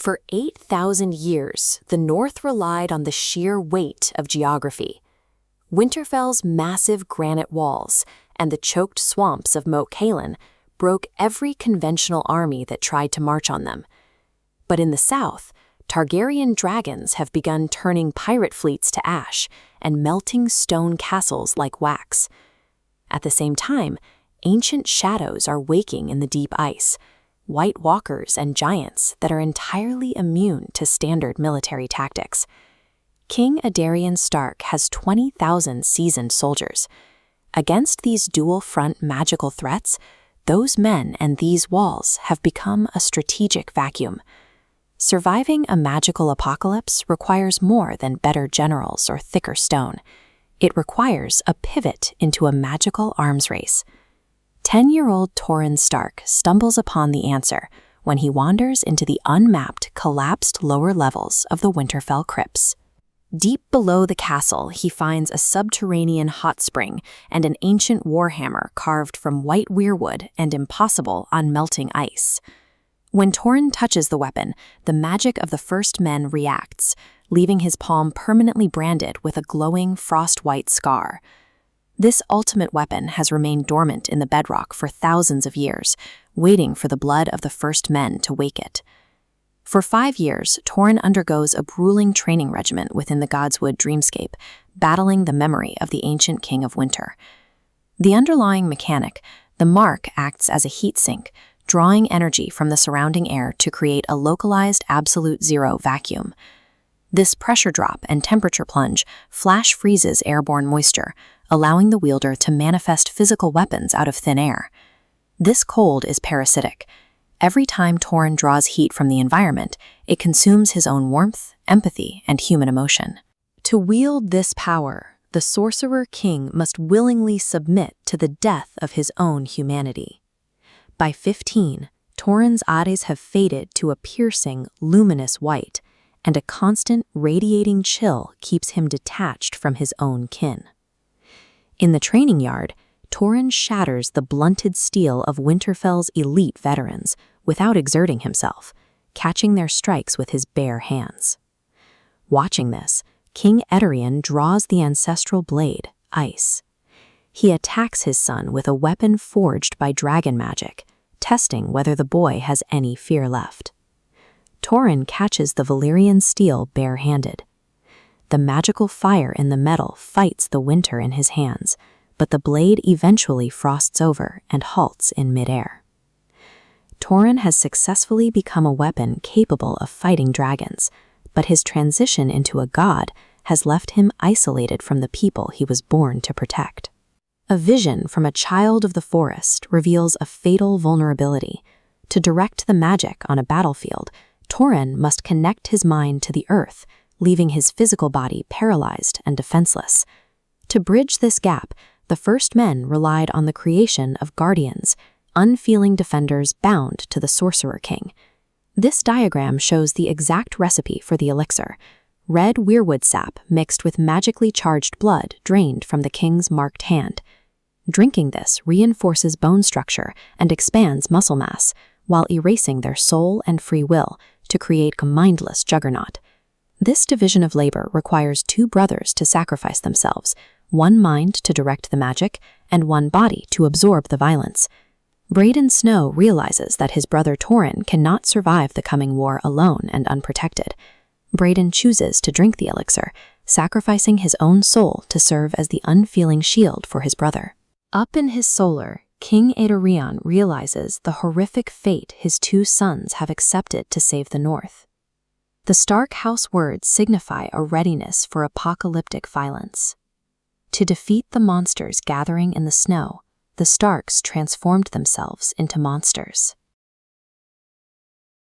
For 8,000 years, the North relied on the sheer weight of geography. Winterfell's massive granite walls and the choked swamps of Moat Cailin broke every conventional army that tried to march on them. But in the south, Targaryen dragons have begun turning pirate fleets to ash and melting stone castles like wax. At the same time, ancient shadows are waking in the deep ice, white walkers and giants that are entirely immune to standard military tactics. King Aedarian Stark has 20,000 seasoned soldiers. Against these dual-front magical threats, those men and these walls have become a strategic vacuum. Surviving a magical apocalypse requires more than better generals or thicker stone. It requires a pivot into a magical arms race. 10-year-old Torrhen Stark stumbles upon the answer when he wanders into the unmapped, collapsed lower levels of the Winterfell crypts. Deep below the castle, he finds a subterranean hot spring and an ancient warhammer carved from white weirwood and impossible on melting ice. When Torrhen touches the weapon, the magic of the First Men reacts, leaving his palm permanently branded with a glowing frost-white scar. This ultimate weapon has remained dormant in the bedrock for thousands of years, waiting for the blood of the First Men to wake it. For 5 years, Torrhen undergoes a grueling training regimen within the Godswood dreamscape, battling the memory of the ancient King of Winter. The underlying mechanic, the mark, acts as a heat sink, drawing energy from the surrounding air to create a localized absolute zero vacuum. This pressure drop and temperature plunge flash freezes airborne moisture, allowing the wielder to manifest physical weapons out of thin air. This cold is parasitic. Every time Torrhen draws heat from the environment, it consumes his own warmth, empathy, and human emotion. To wield this power, the Sorcerer King must willingly submit to the death of his own humanity. By 15, Torrhen's eyes have faded to a piercing, luminous white, and a constant, radiating chill keeps him detached from his own kin. In the training yard, Torrhen shatters the blunted steel of Winterfell's elite veterans without exerting himself, catching their strikes with his bare hands. Watching this, King Aedarian draws the ancestral blade, Ice. He attacks his son with a weapon forged by dragon magic, testing whether the boy has any fear left. Torrhen catches the Valyrian steel bare-handed. The magical fire in the metal fights the winter in his hands, but the blade eventually frosts over and halts in midair. Torrhen has successfully become a weapon capable of fighting dragons, but his transition into a god has left him isolated from the people he was born to protect. A vision from a child of the forest reveals a fatal vulnerability. To direct the magic on a battlefield, Torrhen must connect his mind to the earth, leaving his physical body paralyzed and defenseless. To bridge this gap, the First Men relied on the creation of guardians, unfeeling defenders bound to the Sorcerer King. This diagram shows the exact recipe for the elixir: red weirwood sap mixed with magically charged blood drained from the king's marked hand. Drinking this reinforces bone structure and expands muscle mass, while erasing their soul and free will to create a mindless juggernaut. This division of labor requires 2 brothers to sacrifice themselves, one mind to direct the magic, and one body to absorb the violence. Braden Snow realizes that his brother Torrhen cannot survive the coming war alone and unprotected. Braden chooses to drink the elixir, sacrificing his own soul to serve as the unfeeling shield for his brother. Up in his solar, King Aedarian realizes the horrific fate his 2 sons have accepted to save the North. The Stark House words signify a readiness for apocalyptic violence. To defeat the monsters gathering in the snow, the Starks transformed themselves into monsters.